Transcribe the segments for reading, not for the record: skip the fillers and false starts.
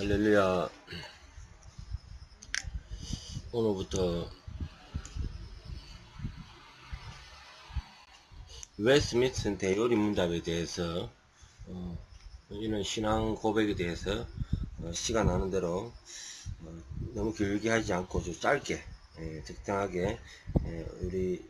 할렐루야. 오늘부터 웨스트민스터 대요리 문답에 대해서 이런 신앙 고백에 대해서 시간 나는 대로 너무 길게 하지 않고 좀 짧게 적당하게 우리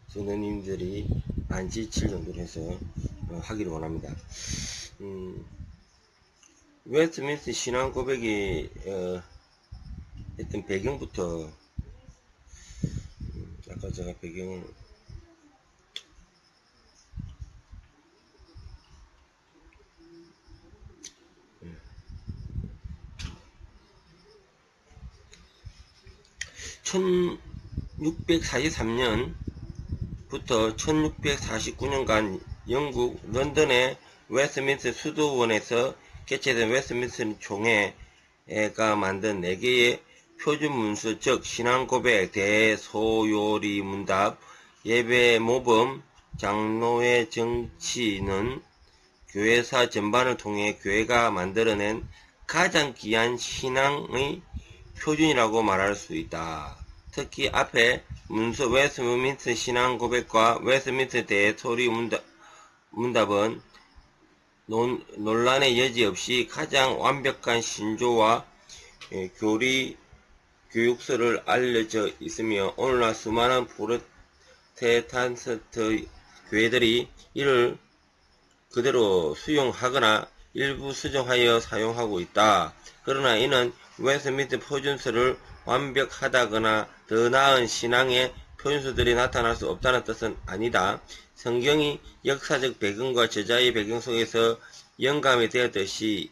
선생님들이 안 지칠 정도로 해서 하기를 원합니다. 웨스트민스터 신앙 고백이 했던 배경부터 아까 제가 배경을 1643년부터 1649년간 영국 런던의 웨스트민스터 수도원에서 개최된 웨스트민스터 총회가 만든 4개의 표준 문서, 즉 신앙 고백, 대소요리 문답, 예배 모범, 장로의 정치는 교회사 전반을 통해 교회가 만들어낸 가장 귀한 신앙의 표준이라고 말할 수 있다. 특히 앞에 문서 웨스트민스터 신앙 고백과 웨스트민스터 대소요리 문답은 논란의 여지 없이 가장 완벽한 신조와 교리 교육서를 알려져 있으며 오늘날 수많은 프로테스탄트 교회들이 이를 그대로 수용하거나 일부 수정하여 사용하고 있다. 그러나 이는 웨스트민스터 표준서를 완벽하다거나 더 나은 신앙의 표준서들이 나타날 수 없다는 뜻은 아니다. 성경이 역사적 배경과 저자의 배경 속에서 영감이 되었듯이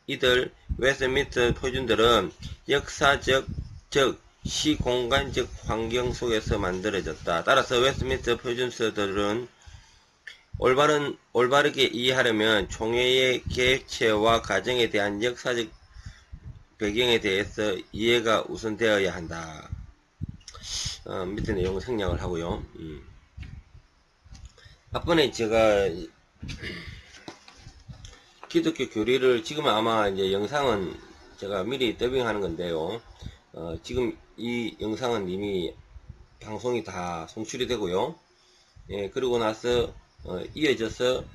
이들 웨스트민스터 표준들은 역사적, 즉 시공간적 환경 속에서 만들어졌다. 따라서 웨스트민스터 표준서들은 올바르게 이해하려면 총회의 개최와 과정에 대한 역사적 배경에 대해서 이해가 우선되어야 한다. 밑에 내용을 생략을 하고요. 앞번에 제가 기독교 교리를 지금 아마 이제 영상은 제가 미리 더빙하는 건데요. 지금 이 영상은 이미 방송이 다 송출이 되고요. 그리고 나서 이어져서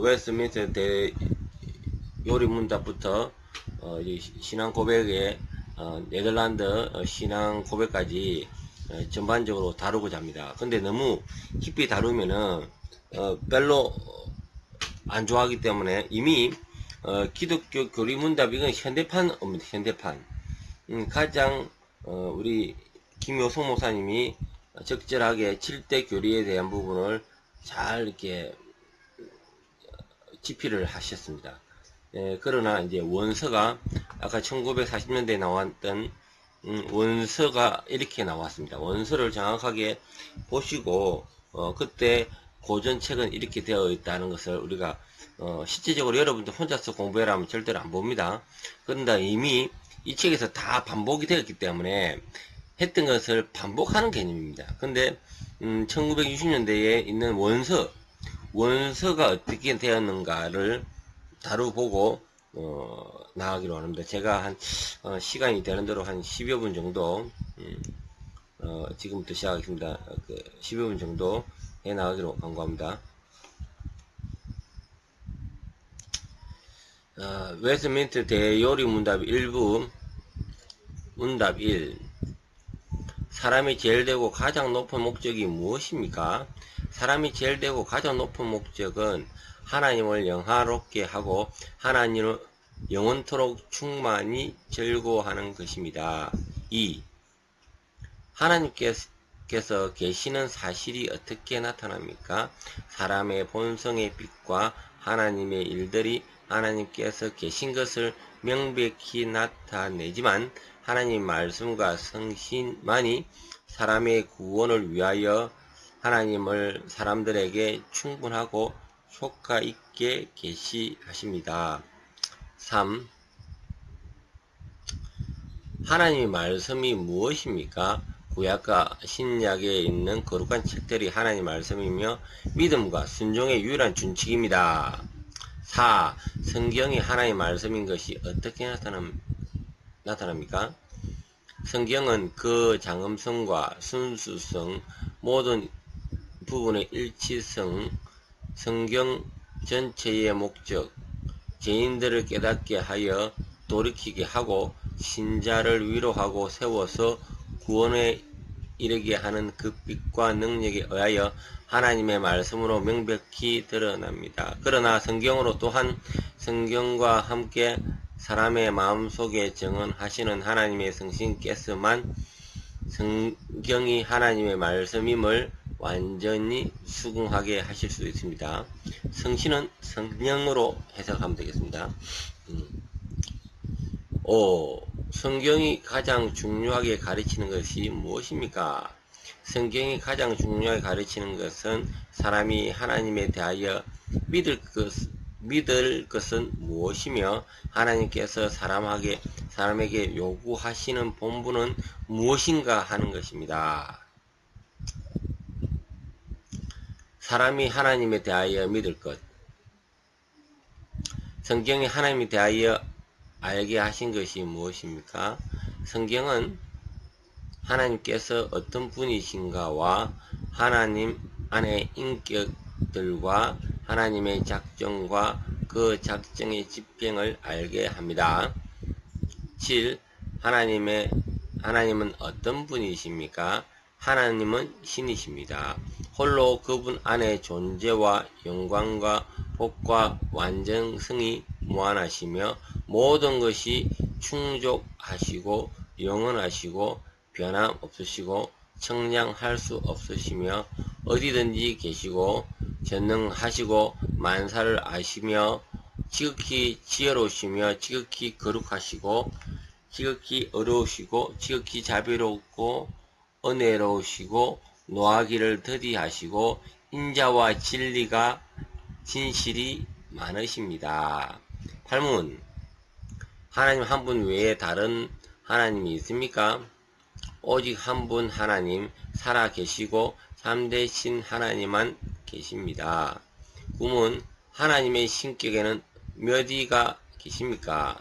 웨스트민스터 대요리 문답부터 신앙 고백의 네덜란드 신앙 고백까지 전반적으로 다루고자 합니다. 근데 너무 깊이 다루면은 별로 안 좋아하기 때문에 이미 기독교 교리 문답 이건 현대판 가장 우리 김효성 목사님이 적절하게 7대 교리에 대한 부분을 잘 이렇게 집필을 하셨습니다. 그러나 이제 원서가 아까 1940년대에 나왔던 원서가 이렇게 나왔습니다. 원서를 정확하게 보시고 그때 고전책은 이렇게 되어 있다는 것을 우리가 실제적으로 여러분들 혼자서 공부해라 하면 절대로 안 봅니다. 그런데 이미 이 책에서 다 반복이 되었기 때문에 했던 것을 반복하는 개념입니다. 근데 1960년대에 있는 원서가 어떻게 되었는가를 다루보고 나가기로 합니다. 제가 한 시간이 되는 대로 한 10여 분 정도 지금부터 시작하겠습니다. 10여 분 정도 해 나가기로 권고합니다. 웨스트민스터 대요리 문답 1부 문답 1 사람이 제일 되고 가장 높은 목적이 무엇입니까? 사람이 제일 되고 가장 높은 목적은 하나님을 영화롭게 하고 하나님을 영원토록 충만히 즐거워하는 것입니다. 2. 하나님께서 계시는 사실이 어떻게 나타납니까? 사람의 본성의 빛과 하나님의 일들이 하나님께서 계신 것을 명백히 나타내지만 하나님 말씀과 성신만이 사람의 구원을 위하여 하나님을 사람들에게 충분하고 효과 있게 계시하십니다. 3. 하나님의 말씀이 무엇입니까? 구약과 신약에 있는 거룩한 책들이 하나님의 말씀이며 믿음과 순종의 유일한 준칙입니다. 4. 성경이 하나님의 말씀인 것이 어떻게 나타납니까? 성경은 그 장엄성과 순수성, 모든 부분의 일치성, 성경 전체의 목적, 죄인들을 깨닫게 하여 돌이키게 하고 신자를 위로하고 세워서 구원에 이르게 하는 그 빛과 능력에 의하여 하나님의 말씀으로 명백히 드러납니다. 그러나 성경으로 또한 성경과 함께 사람의 마음속에 정언하시는 하나님의 성신께서만 성경이 하나님의 말씀임을 완전히 수긍하게 하실 수 있습니다. 성신은 성령으로 해석하면 되겠습니다. 5. 성경이 가장 중요하게 가르치는 것이 무엇입니까? 성경이 가장 중요하게 가르치는 것은 사람이 하나님에 대하여 믿을 것은 무엇이며 하나님께서 사람에게 요구하시는 본분은 무엇인가 하는 것입니다. 사람이 하나님에 대하여 믿을 것. 성경이 하나님에 대하여 알게 하신 것이 무엇입니까? 성경은 하나님께서 어떤 분이신가와 하나님 안의 인격들과 하나님의 작정과 그 작정의 집행을 알게 합니다. 7. 하나님은 어떤 분이십니까? 하나님은 신이십니다. 홀로 그분 안에 존재와 영광과 복과 완전성이 무한하시며 모든 것이 충족하시고 영원하시고 변함없으시고 청량할 수 없으시며 어디든지 계시고 전능하시고 만사를 아시며 지극히 지혜로우시며 지극히 거룩하시고 지극히 어려우시고 지극히 자비롭고 은혜로우시고 노하기를 더디하시고 인자와 진리가 진실이 많으십니다. 8문. 하나님 한 분 외에 다른 하나님이 있습니까? 오직 한 분 하나님 살아 계시고 참되신 하나님만 계십니다. 9문. 하나님의 신격에는 몇 위가 계십니까?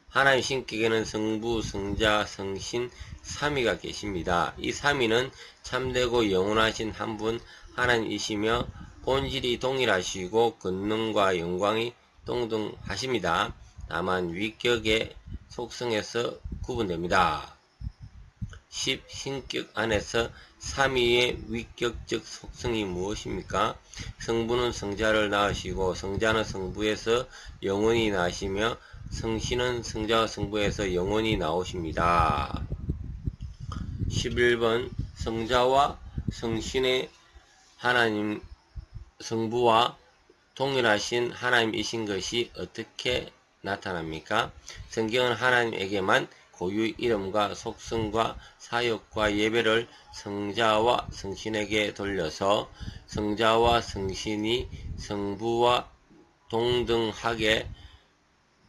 하나님 신격에는 성부, 성자, 성신, 삼위가 계십니다. 이 삼위는 참되고 영원하신 한 분 하나님이시며 본질이 동일하시고 권능과 영광이 동등하십니다. 다만 위격의 속성에서 구분됩니다. 10. 신격 안에서 삼위의 위격적 속성이 무엇입니까? 성부는 성자를 낳으시고 성자는 성부에서 영원히 나시며 성신은 성자와 성부에서 영원히 나오십니다. 11번. 성자와 성신의 하나님 성부와 동일하신 하나님이신 것이 어떻게 나타납니까? 성경은 하나님에게만 고유의 이름과 속성과 사역과 예배를 성자와 성신에게 돌려서 성자와 성신이 성부와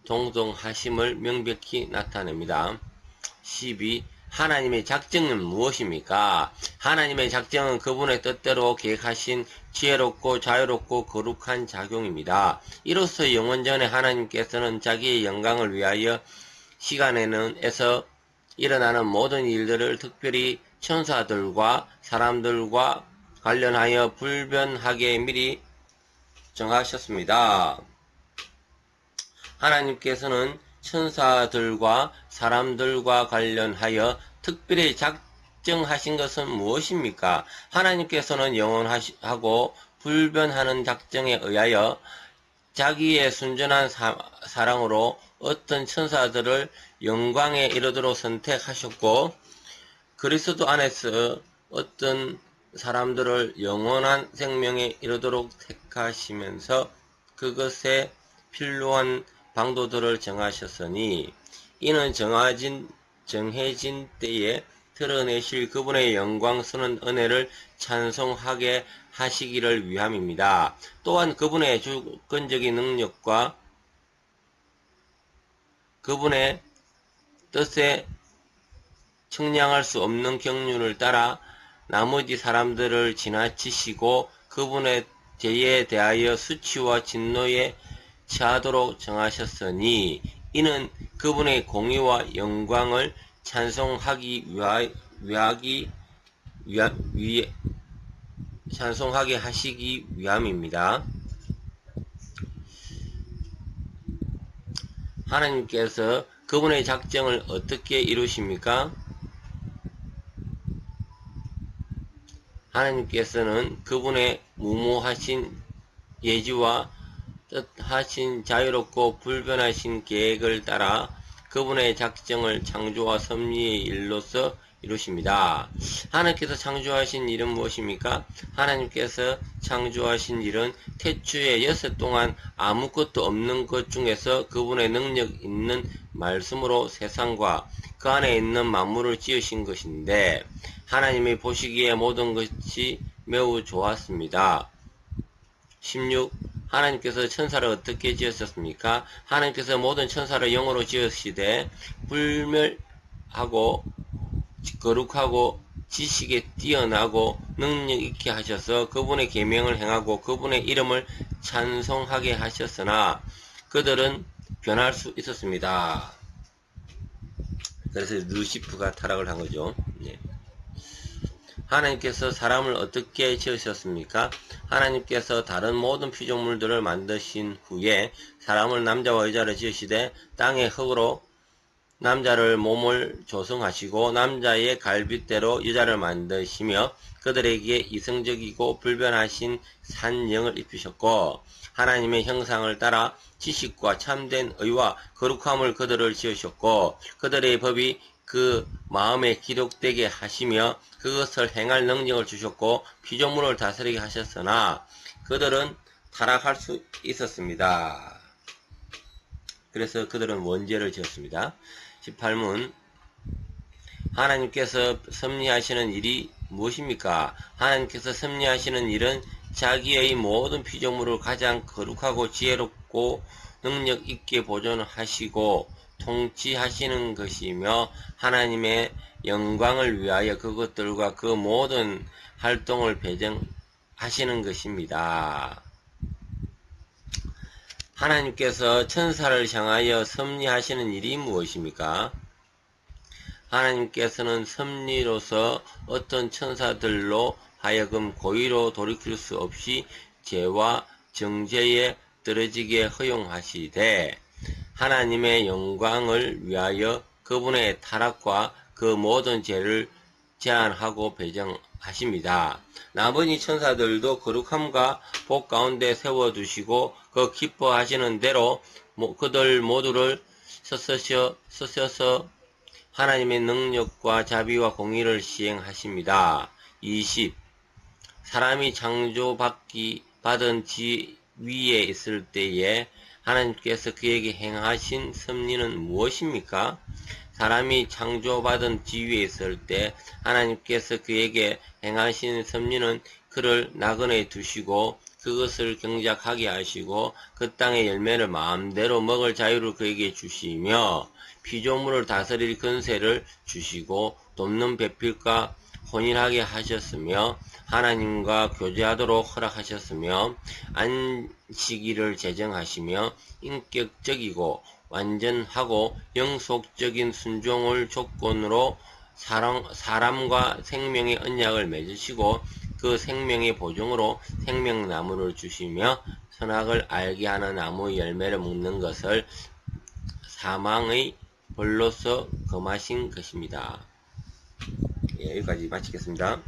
동등하심을 명백히 나타냅니다. 12. 하나님의 작정은 무엇입니까? 하나님의 작정은 그분의 뜻대로 계획하신 지혜롭고 자유롭고 거룩한 작용입니다. 이로써 영원전에 하나님께서는 자기의 영광을 위하여 시간에서 일어나는 모든 일들을 특별히 천사들과 사람들과 관련하여 불변하게 미리 정하셨습니다. 하나님께서는 천사들과 사람들과 관련하여 특별히 작정하신 것은 무엇입니까? 하나님께서는 영원하고 불변하는 작정에 의하여 자기의 순전한 사랑으로 어떤 천사들을 영광에 이르도록 선택하셨고 그리스도 안에서 어떤 사람들을 영원한 생명에 이르도록 택하시면서 그것에 필요한 방도들을 정하셨으니 이는 정해진 때에 드러내실 그분의 영광스러운 은혜를 찬송하게 하시기를 위함입니다. 또한 그분의 주권적인 능력과 그분의 뜻에 청량할 수 없는 경륜을 따라 나머지 사람들을 지나치시고 그분의 죄에 대하여 수치와 진노에 처하도록 정하셨으니 이는 그분의 공의와 영광을 찬송하게 하시기 위함입니다. 하나님께서 그분의 작정을 어떻게 이루십니까? 하나님께서는 그분의 무모하신 예지와 뜻하신 자유롭고 불변하신 계획을 따라 그분의 작정을 창조와 섭리의 일로서 이루십니다. 하나님께서 창조하신 일은 무엇입니까? 하나님께서 창조하신 일은 태초에 여섯 동안 아무것도 없는 것 중에서 그분의 능력 있는 말씀으로 세상과 그 안에 있는 만물을 지으신 것인데 하나님이 보시기에 모든 것이 매우 좋았습니다. 16. 하나님께서 천사를 어떻게 지으셨습니까? 하나님께서 모든 천사를 영으로 지으시되 불멸하고 거룩하고 지식에 뛰어나고 능력 있게 하셔서 그분의 계명을 행하고 그분의 이름을 찬송하게 하셨으나 그들은 변할 수 있었습니다. 그래서 루시프가 타락을 한 거죠. 네. 하나님께서 사람을 어떻게 지으셨습니까? 하나님께서 다른 모든 피조물들을 만드신 후에 사람을 남자와 여자를 지으시되 땅의 흙으로 남자를 몸을 조성하시고 남자의 갈빗대로 여자를 만드시며 그들에게 이성적이고 불변하신 산영을 입히셨고 하나님의 형상을 따라 지식과 참된 의와 거룩함을 그들을 지으셨고 그들의 법이 그 마음에 기록되게 하시며 그것을 행할 능력을 주셨고 피조물을 다스리게 하셨으나 그들은 타락할 수 있었습니다. 그래서 그들은 원죄를 지었습니다. 18문 하나님께서 섭리하시는 일이 무엇입니까? 하나님께서 섭리하시는 일은 자기의 모든 피조물을 가장 거룩하고 지혜롭고 능력 있게 보존하시고 통치하시는 것이며 하나님의 영광을 위하여 그것들과 그 모든 활동을 배정하시는 것입니다. 하나님께서 천사를 향하여 섭리하시는 일이 무엇입니까? 하나님께서는 섭리로서 어떤 천사들로 하여금 고의로 돌이킬 수 없이 죄와 정죄에 떨어지게 허용하시되 하나님의 영광을 위하여 그분의 타락과 그 모든 죄를 제한하고 배정하십니다. 나머지 천사들도 거룩함과 복 가운데 세워두시고 그 기뻐하시는 대로 그들 모두를 쓰셔서 하나님의 능력과 자비와 공의를 시행하십니다. 20. 사람이 받은 지위에 있을 때에 하나님께서 그에게 행하신 섭리는 무엇입니까? 사람이 창조받은 지위에 있을 때 하나님께서 그에게 행하신 섭리는 그를 나그네에 두시고 그것을 경작하게 하시고 그 땅의 열매를 마음대로 먹을 자유를 그에게 주시며 피조물을 다스릴 권세를 주시고 돕는 배필과 혼인하게 하셨으며 하나님과 교제하도록 허락하셨으며 안식일을 제정하시며 인격적이고 완전하고 영속적인 순종을 조건으로 사람과 생명의 언약을 맺으시고 그 생명의 보증으로 생명나무를 주시며 선악을 알게 하는 나무 열매를 먹는 것을 사망의 벌로서 금하신 것입니다. 예, 여기까지 마치겠습니다.